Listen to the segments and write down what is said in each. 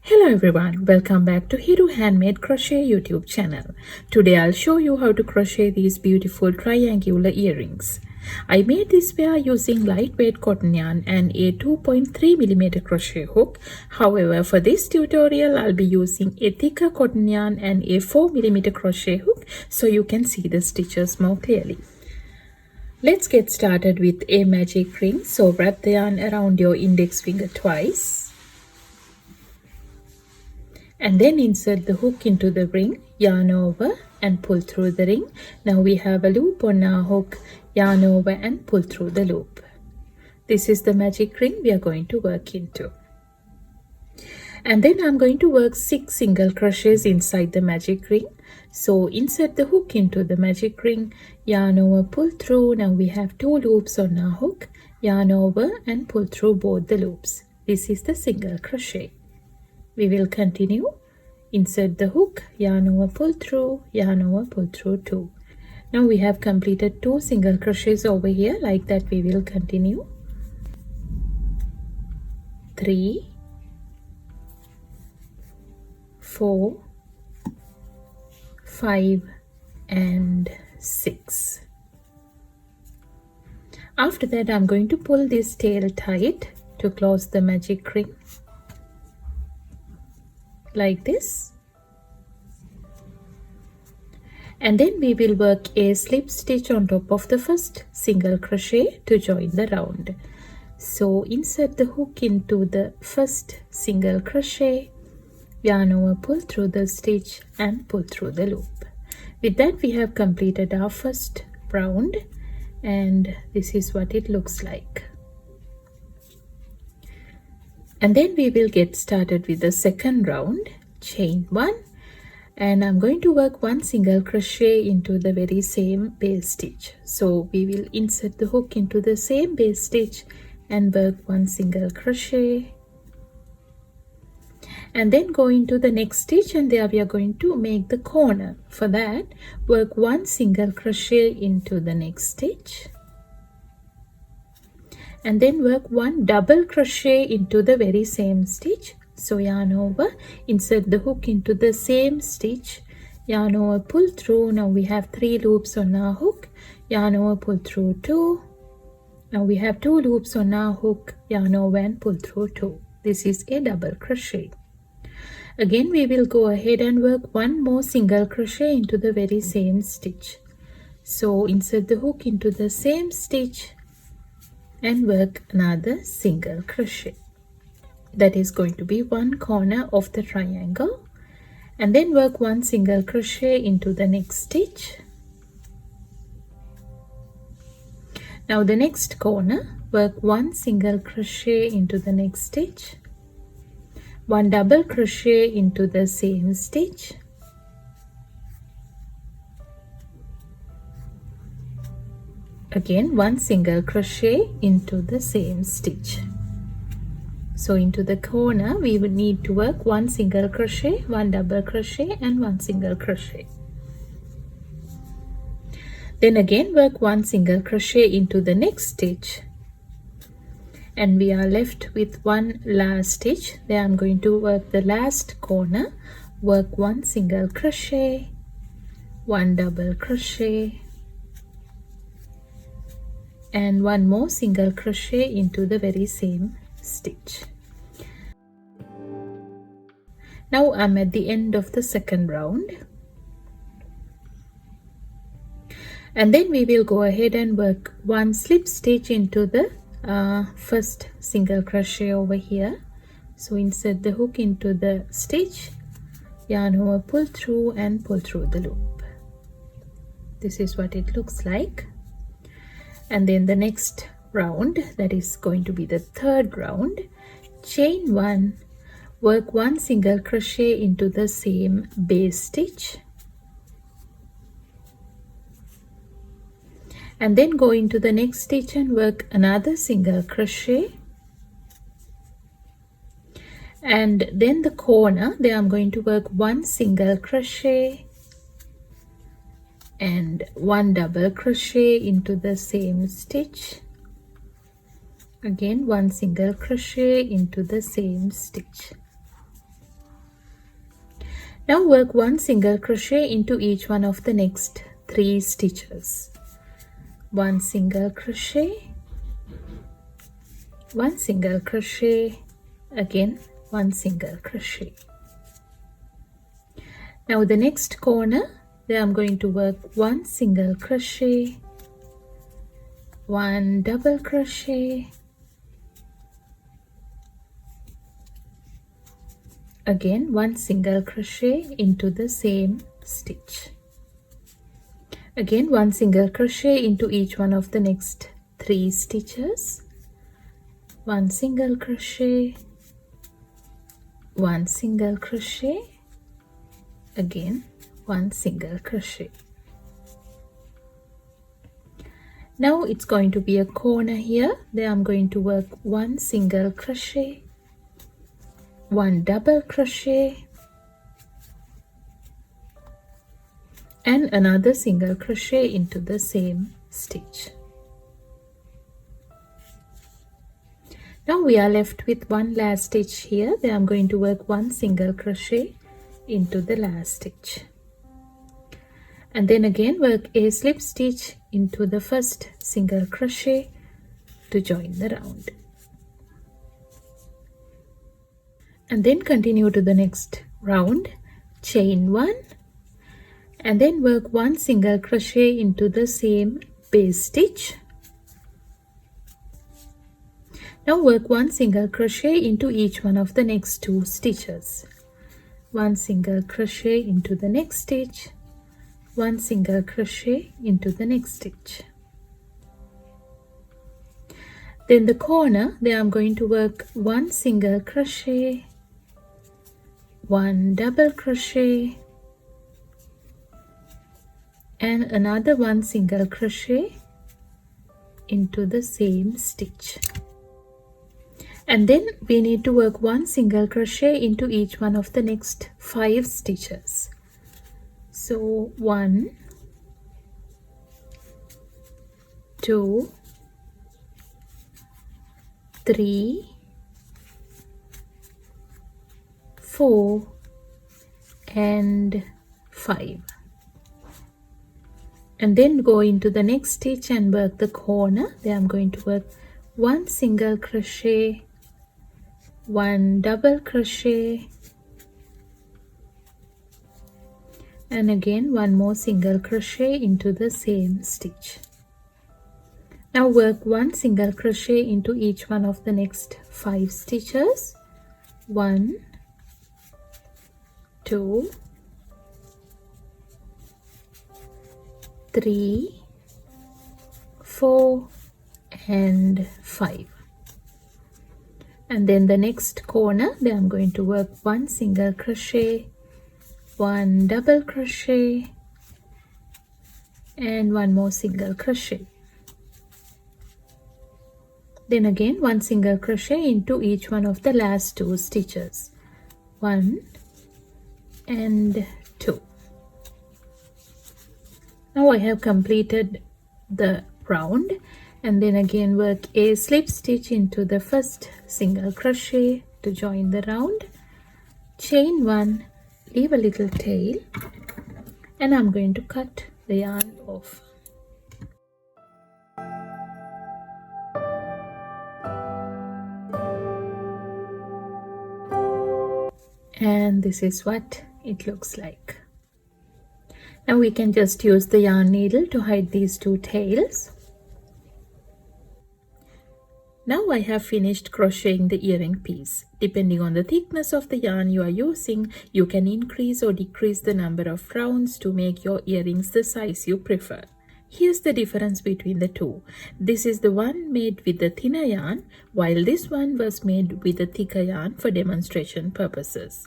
Hello everyone, welcome back to Hiru Handmade Crochet YouTube channel. Today I'll show you how to crochet these beautiful triangular earrings. I made this pair using lightweight cotton yarn and a 2.3mm crochet hook. However, for this tutorial I'll be using a thicker cotton yarn and a 4mm crochet hook so you can see the stitches more clearly. Let's get started with a magic ring. So wrap the yarn around your index finger twice. And then insert the hook into the ring, yarn over and pull through the ring. Now we have a loop on our hook, yarn over and pull through the loop. This is the magic ring we are going to work into. And then I'm going to work 6 single crochets inside the magic ring. So insert the hook into the magic ring, yarn over, pull through. Now we have 2 loops on our hook, yarn over and pull through both the loops. This is the single crochet. We will continue. Insert the hook, yarn over, pull through, yarn over, pull through 2. Now we have completed 2 single crochets over here. Like that we will continue. 3, 4, 5 and 6. After that I'm going to pull this tail tight to close the magic ring. Like this, and then we will work a slip stitch on top of the first single crochet to join the round. So insert the hook into the first single crochet, yarn over, pull through the stitch and pull through the loop. With that we have completed our first round, and this is what it looks like. And then we will get started with the second round. Chain 1, and I'm going to work 1 single crochet into the very same base stitch. So we will insert the hook into the same base stitch and work 1 single crochet, and then go into the next stitch, and there we are going to make the corner. For that, work 1 single crochet into the next stitch, and then work 1 double crochet into the very same stitch. So yarn over, insert the hook into the same stitch, yarn over, pull through. Now we have 3 loops on our hook, yarn over, pull through 2. Now we have 2 loops on our hook, yarn over and pull through 2. This is a double crochet. Again we will go ahead and work 1 more single crochet into the very same stitch. So insert the hook into the same stitch and work another single crochet. That is going to be 1 corner of the triangle, and then work 1 single crochet into the next stitch. Now the next corner, work 1 single crochet into the next stitch, 1 double crochet into the same stitch, again 1 single crochet into the same stitch. So into the corner we would need to work 1 single crochet, 1 double crochet and 1 single crochet. Then again work 1 single crochet into the next stitch, and we are left with 1 last stitch. There I'm going to work the last corner, work 1 single crochet, 1 double crochet and 1 more single crochet into the very same stitch. Now I'm at the end of the second round, and then we will go ahead and work 1 slip stitch into the first single crochet over here. So insert the hook into the stitch, yarn over, pull through and pull through the loop. This is what it looks like. And then the next round, that is going to be the third round, chain 1, work 1 single crochet into the same base stitch, and then go into the next stitch and work another single crochet, and then the corner there I'm going to work 1 single crochet and 1 double crochet into the same stitch, Again 1 single crochet into the same stitch. Now work 1 single crochet into each one of the next 3 stitches. 1 single crochet, 1 single crochet, again 1 single crochet. Now the next corner, there I'm going to work 1 single crochet, 1 double crochet, again 1 single crochet into the same stitch. Again 1 single crochet into each one of the next 3 stitches. 1 single crochet, 1 single crochet, again 1 single crochet. Now it's going to be a corner here. There I'm going to work 1 single crochet, 1 double crochet, and another single crochet into the same stitch. Now we are left with one last stitch here. There I'm going to work 1 single crochet into the last stitch. And then again work a slip stitch into the first single crochet to join the round. And then continue to the next round, chain 1, and then work 1 single crochet into the same base stitch. Now work 1 single crochet into each one of the next 2 stitches. 1 single crochet into the next stitch, 1 single crochet into the next stitch. Then the corner, there I'm going to work 1 single crochet, 1 double crochet, and another 1 single crochet into the same stitch. And then we need to work 1 single crochet into each one of the next 5 stitches. So 1, 2, 3, 4, and 5. And then go into the next stitch and work the corner. There I'm going to work 1 single crochet, 1 double crochet, and again 1 more single crochet into the same stitch. Now work 1 single crochet into each one of the next 5 stitches. 1, 2, 3, 4, and 5. And then the next corner, there I'm going to work 1 single crochet, 1 double crochet, and 1 more single crochet. Then again 1 single crochet into each one of the last 2 stitches. 1 and 2. Now I have completed the round, and then again work a slip stitch into the first single crochet to join the round, chain 1, leave a little tail, and I'm going to cut the yarn off. And this is what it looks like. Now we can just use the yarn needle to hide these 2 tails. Now I have finished crocheting the earring piece. Depending on the thickness of the yarn you are using, you can increase or decrease the number of rounds to make your earrings the size you prefer. Here's the difference between the two. This is the one made with the thinner yarn, while this one was made with the thicker yarn for demonstration purposes.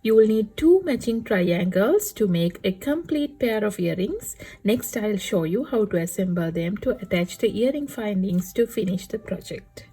You will need 2 matching triangles to make a complete pair of earrings. Next, I'll show you how to assemble them to attach the earring findings to finish the project.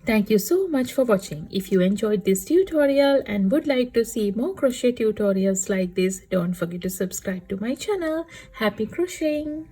Thank you so much for watching. If you enjoyed this tutorial and would like to see more crochet tutorials like this, don't forget to subscribe to my channel. Happy crocheting!